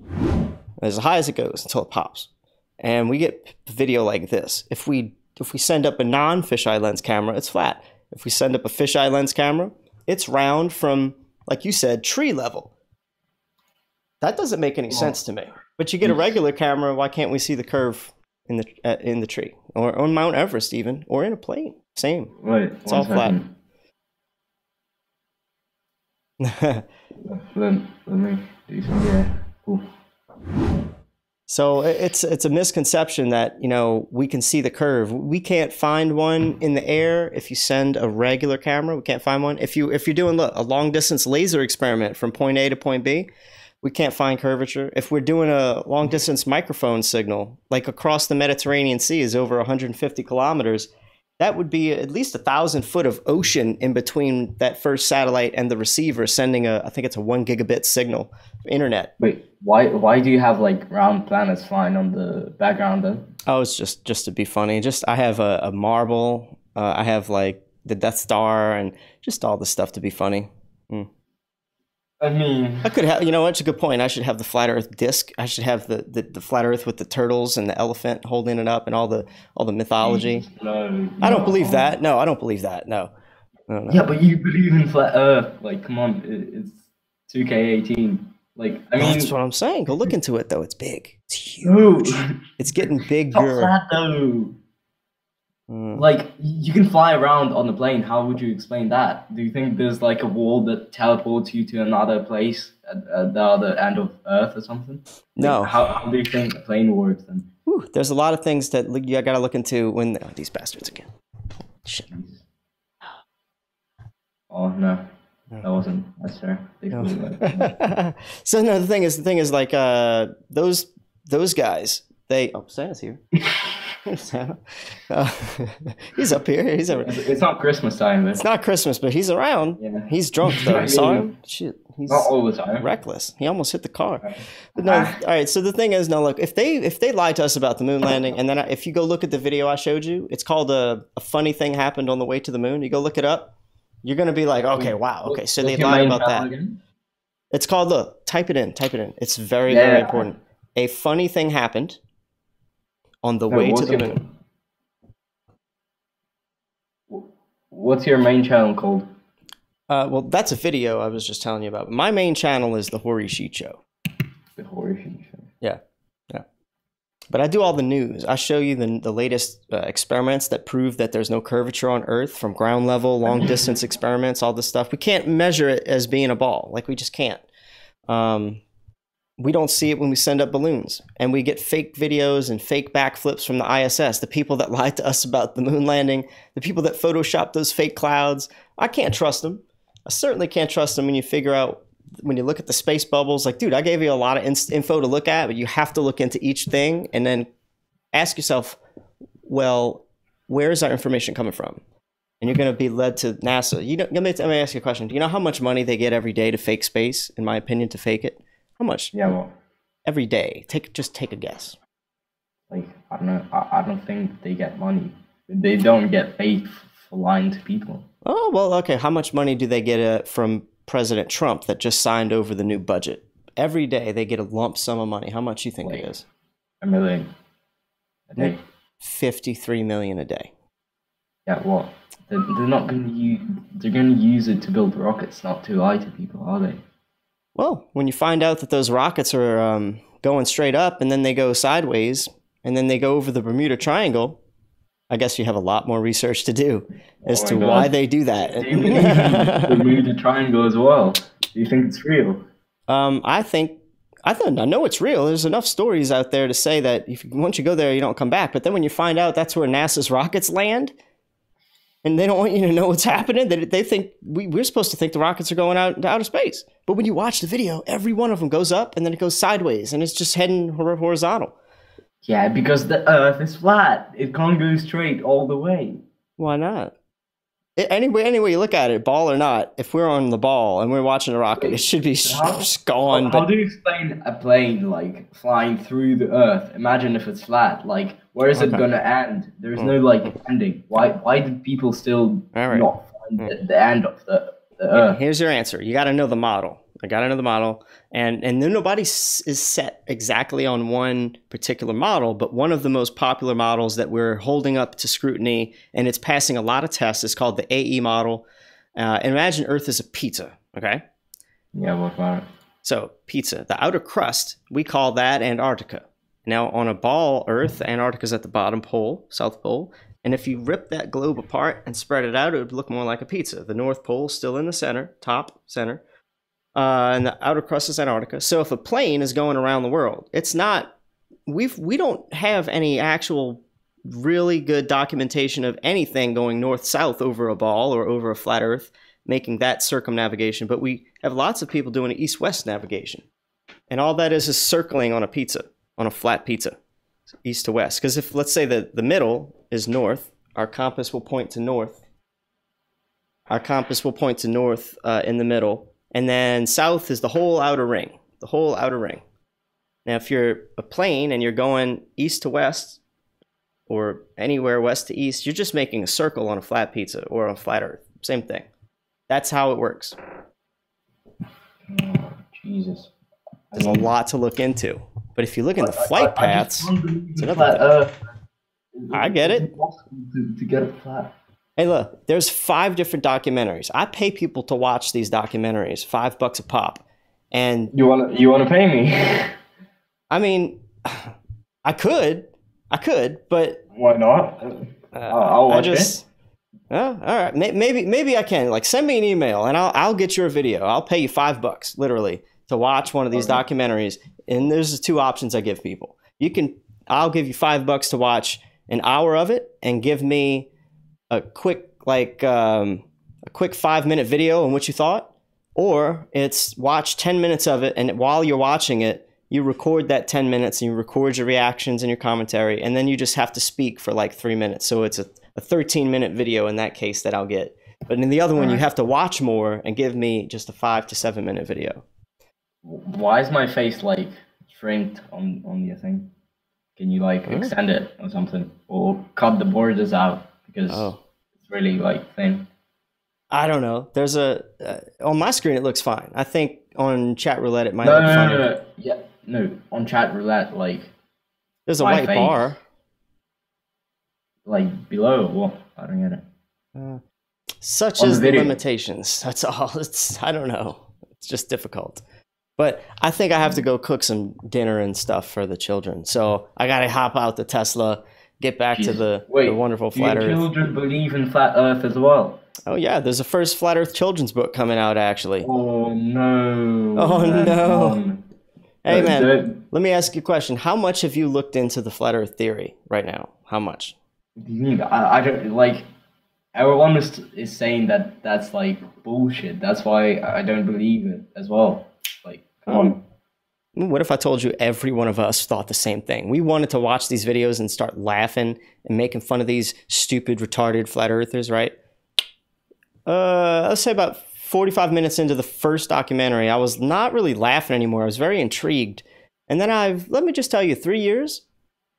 as high as it goes until it pops, and we get video like this. If we send up a non-fisheye lens camera, it's flat. If we send up a fisheye lens camera, it's round from, like you said, tree level. That doesn't make any sense to me. But you get a regular camera, why can't we see the curve in the tree, or on Mount Everest even, or in a plane? Same. Wait, it's all flat. let me do some. Yeah, cool. So it's a misconception that, you know, we can see the curve. We can't find one in the air. If you send a regular camera, we can't find one. If you're doing a long distance laser experiment from point A to point B, we can't find curvature. If we're doing a long distance microphone signal, like across the Mediterranean Sea is over 150 kilometers, that would be at least 1,000 foot of ocean in between that first satellite and the receiver sending I think it's a 1 gigabit signal internet. Wait, why do you have like round planets flying on the background then? Oh, it's just to be funny. I have a marble. I have like the Death Star and just all the stuff to be funny. I mean, I could have, you know, that's a good point. I should have the flat Earth disc. I should have the flat Earth with the turtles and the elephant holding it up and all the mythology. No, I don't believe that. No, I don't believe that. No. Yeah, but you believe in flat Earth. Like, come on, it's 2K18. Like, I mean, that's what I'm saying. Go look into it though. It's big. It's huge. It's getting bigger. Not flat though. Like, you can fly around on the plane. How would you explain that? Do you think there's like a wall that teleports you to another place at the other end of Earth or something? No. Like, how do you think a plane works then? Whew, there's a lot of things that you gotta look into when these bastards again. Shit. Oh no, that wasn't necessary. No. So no, the thing is like those guys. Santa's here. Santa. He's up here. It's not Christmas time. It's not Christmas, but he's around. Yeah. He's drunk though. You saw him? Shit. He's not all the time. Reckless. He almost hit the car. But no, all right. So the thing is, no, look, if they lied to us about the moon landing, and then if you go look at the video I showed you, it's called a funny thing happened on the way to the moon. You go look it up. You're gonna be like, okay, wow, okay. So they lied about that. Again? It's called type it in. It's very very important. A funny thing happened on the way to the moon. What's your main channel called? Well, that's a video I was just telling you about. My main channel is the Horry Sheet Show. The Horry Sheet Show. Yeah. But I do all the news. I show you the latest experiments that prove that there's no curvature on Earth, from ground level, long distance experiments, all this stuff. We can't measure it as being a ball. Like, we just can't. We don't see it when we send up balloons, and we get fake videos and fake backflips from the ISS. The people that lied to us about the moon landing, the people that photoshopped those fake clouds. I can't trust them. I certainly can't trust them when you figure out, when you look at the space bubbles. Like, dude, I gave you a lot of info to look at, but you have to look into each thing and then ask yourself, well, where is our information coming from? And you're going to be led to NASA. Let me ask you a question. Do you know how much money they get every day to fake space, in my opinion, to fake it? How much? Yeah, well, every day. Just take a guess. Like, I don't know. I don't think they get money. They don't get paid for lying to people. Oh, well, okay. How much money do they get from President Trump that just signed over the new budget? Every day they get a lump sum of money. How much do you think it is? $1 million a day. 53 million a day. Yeah, well, they're not going to use. They're going to use it to build rockets, not to lie to people, are they? Well, when you find out that those rockets are going straight up and then they go sideways and then they go over the Bermuda Triangle, I guess you have a lot more research to do as to why they do that. The Bermuda Triangle as well. Do you think it's real? I know it's real. There's enough stories out there to say that once you go there, you don't come back. But then when you find out that's where NASA's rockets land, and they don't want you to know what's happening, they think we're supposed to think the rockets are going out into outer space. But when you watch the video, every one of them goes up and then it goes sideways and it's just heading horizontal. Yeah, because the Earth is flat. It can't go straight all the way. Why not? Any way you look at it, ball or not, if we're on the ball and we're watching a rocket, it should be gone. How do you explain a plane, like, flying through the Earth? Imagine if it's flat. Like, where is it going to end? There's no, like, ending. Why do people still not find the end of the Earth? Here's your answer. You got to know the model. I got to know the model. And then nobody is set exactly on one particular model, but one of the most popular models that we're holding up to scrutiny, and it's passing a lot of tests, is called the AE model. And imagine Earth is a pizza, okay? Yeah, what about it? So, pizza. The outer crust, we call that Antarctica. Now, on a ball Earth, Antarctica's at the bottom pole, South Pole. And if you rip that globe apart and spread it out, it would look more like a pizza. The North Pole is still in the center, top center. And the outer crust is Antarctica. So if a plane is going around the world, it's not, we don't have any actual really good documentation of anything going north-south over a ball or over a flat Earth, making that circumnavigation. But we have lots of people doing an east-west navigation. And all that is circling on a pizza, on a flat pizza, east to west. Because if, let's say the middle is north, our compass will point to north. Our compass will point to north in the middle. And then south is the whole outer ring, the whole outer ring. Now, if you're a plane and you're going east to west or anywhere west to east, you're just making a circle on a flat pizza or on a flat Earth. Same thing. That's how it works. Oh, Jesus. There's a lot to look into. But if you look in the flight paths, it's another thing. I get it. It's impossible to get it flat. Hey, look, there's 5 different documentaries. I pay people to watch these documentaries, $5 a pop. And you wanna pay me? I mean, I could, but why not? I'll watch it. All right, maybe I can. Like, send me an email and I'll get your video. I'll pay you $5, literally, to watch one of these documentaries. And there's 2 options I give people. I'll give you $5 to watch an hour of it and give me a quick 5-minute video on what you thought, or it's watch 10 minutes of it, and while you're watching it, you record that 10 minutes and you record your reactions and your commentary, and then you just have to speak for like 3 minutes. So it's a 13-minute video in that case that I'll get. But in the other one, you have to watch more and give me just a 5 to 7-minute video. Why is my face like shrinked on your thing? Can you like extend it or something, or cut the borders out? Because it's really like thin. I don't know. There's on my screen it looks fine. I think on Chatroulette it might look funny. No, on Chatroulette, like there's a white bar. Like below what? I don't get it. Such as the limitations. That's all. I don't know. It's just difficult. But I think I have to go cook some dinner and stuff for the children. So I gotta hop out the Tesla, get back to the wonderful flat do your Earth. children believe in flat Earth as well? Oh yeah, there's a first flat Earth children's book coming out actually. Oh no. Oh no. Hey man, let me ask you a question. How much have you looked into the flat Earth theory right now? How much? I don't like. Everyone is saying that that's like bullshit. That's why I don't believe it as well. Like, come on. What if I told you every one of us thought the same thing? We wanted to watch these videos and start laughing and making fun of these stupid, retarded flat earthers, right? Let's say about 45 minutes into the first documentary, I was not really laughing anymore. I was very intrigued. And then let me just tell you, 3 years,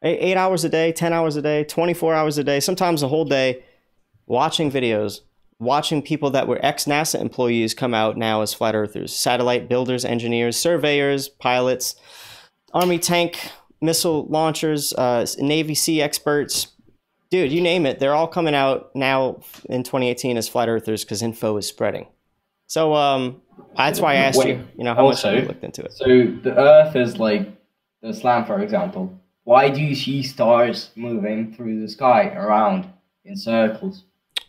8 hours a day, 10 hours a day, 24 hours a day, sometimes a whole day, watching videos, watching people that were ex-NASA employees come out now as flat earthers, satellite builders, engineers, surveyors, pilots, Army tank, missile launchers, Navy Sea experts. Dude, you name it. They're all coming out now in 2018 as flat earthers because info is spreading. So that's why I asked you know, how much have you looked into it? So the Earth is like the slam, for example. Why do you see stars moving through the sky around in circles?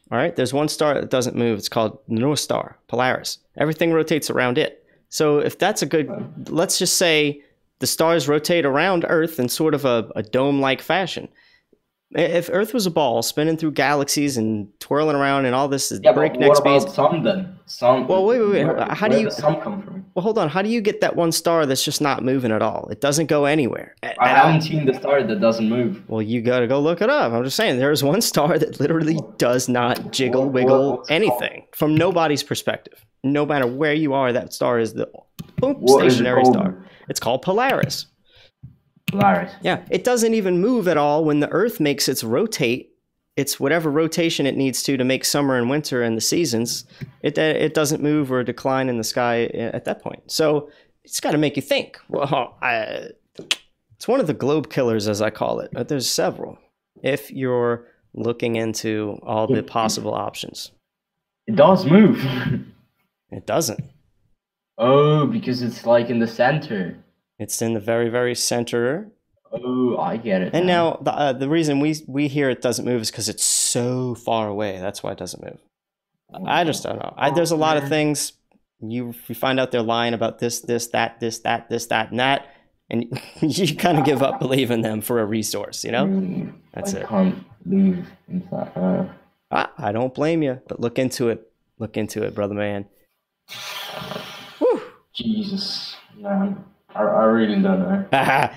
All right, there's one star that doesn't move. It's called the North Star, Polaris. Everything rotates around it. So if that's a good, let's just say the stars rotate around Earth in sort of a dome-like fashion. If Earth was a ball spinning through galaxies and twirling around and all this breakneck speed. What about sun then? Sun. Well, wait. How do you? Where does the sun come from? Well, hold on. How do you get that one star that's just not moving at all? It doesn't go anywhere. I haven't seen the star that doesn't move. Well, you got to go look it up. I'm just saying, there's one star that literally does not jiggle, wiggle, anything from nobody's perspective. No matter where you are, that star is the stationary star. It's called Polaris. Polaris. Yeah, it doesn't even move at all when the Earth makes its rotate. It's whatever rotation it needs to make summer and winter and the seasons. It doesn't move or decline in the sky at that point. So it's got to make you think. Well, it's one of the globe killers, as I call it. But there's several. If you're looking into all the possible options, it does move. It doesn't. Oh, because it's like in the center. It's in the very, very center. Oh, I get it. And now the reason we hear it doesn't move is because it's so far away. That's why it doesn't move. I just don't know. There's a lot of things you find out they're lying about this, that, and that, and you kind of give up believing them for a resource. You know, that's it. I can't believe in that. I don't blame you, but look into it. Look into it, brother man. Whew. Jesus, man. I really don't know.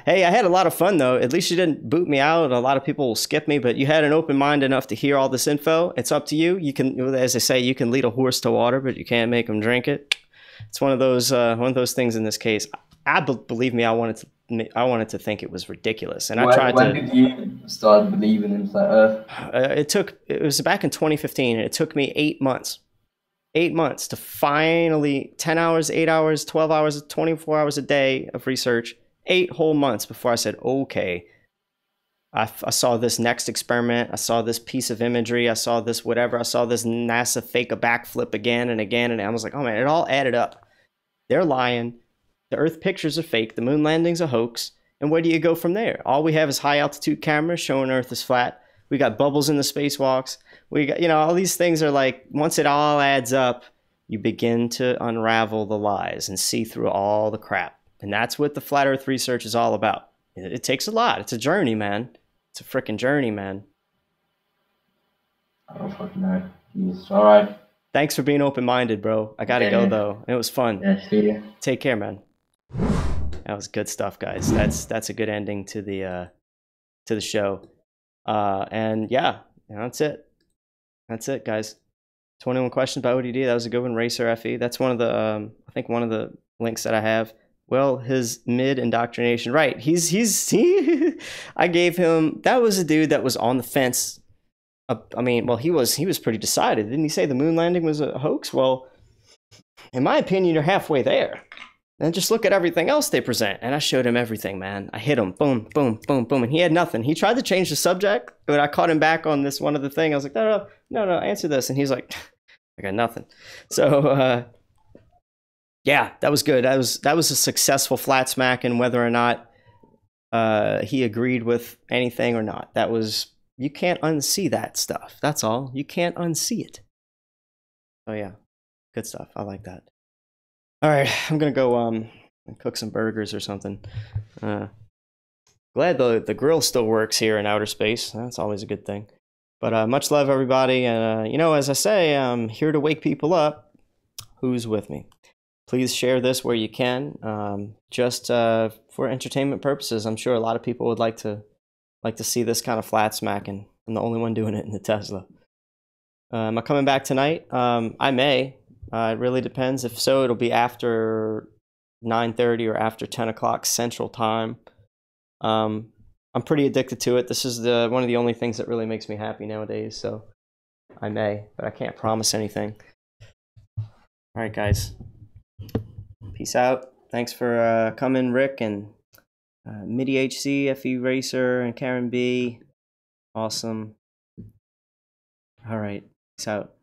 Hey, I had a lot of fun, though. At least you didn't boot me out. A lot of people will skip me, but you had an open mind enough to hear all this info. It's up to you. You can, as they say, you can lead a horse to water, but you can't make him drink it. It's one of those things in this case. Believe me, I wanted to think it was ridiculous, and I tried to. When did you start believing in flat Earth? It was back in 2015, and it took me 8 months. 8 months to finally 10 hours, 8 hours, 12 hours, 24 hours a day of research, 8 whole months before I said, okay, I saw this next experiment. I saw this piece of imagery. I saw this whatever. I saw this NASA fake a backflip again and again. And I was like, oh man, it all added up. They're lying. The Earth pictures are fake. The moon landing's a hoax. And where do you go from there? All we have is high altitude cameras showing Earth is flat. We got bubbles in the spacewalks. We got, all these things are like, once it all adds up, you begin to unravel the lies and see through all the crap. And that's what the flat Earth research is all about. It takes a lot. It's a journey, man. It's a freaking journey, man. I don't fucking know. Jesus. All right. Thanks for being open-minded, bro. I gotta go, though. It was fun. Yeah, see ya. Take care, man. That was good stuff, guys. That's a good ending to the show. And yeah, that's it. That's it, guys. 21 questions about ODD. That was a good one. Racer FE. That's one of the I think one of the links that I have. Well, his mid indoctrination. Right. He I gave him, that was a dude that was on the fence. I mean, well, he was pretty decided. Didn't he say the moon landing was a hoax? Well, in my opinion, you're halfway there. And just look at everything else they present. And I showed him everything, man. I hit him. Boom, boom, boom, boom. And he had nothing. He tried to change the subject. When I caught him back on this one other thing, I was like, no, answer this. And he's like, I got nothing. So Yeah, that was good. That was a successful flat smack, and whether or not he agreed with anything or not, that was, you can't unsee that stuff. That's all. You can't unsee it. Oh yeah, good stuff. I like that. All right, I'm gonna go cook some burgers or something. Glad the grill still works here in outer space. That's always a good thing. But much love, everybody. And you know, as I say, I'm here to wake people up. Who's with me? Please share this where you can, just for entertainment purposes. I'm sure a lot of people would like to see this kind of flat smacking. I'm the only one doing it in the Tesla. Am I coming back tonight? I may. It really depends. If so, it'll be after 9:30 or after 10 o'clock Central Time. I'm pretty addicted to it. This is one of the only things that really makes me happy nowadays. So I may, but I can't promise anything. All right, guys. Peace out. Thanks for coming, Rick, and Midi HC, FE Racer, and Karen B. Awesome. All right. Peace out.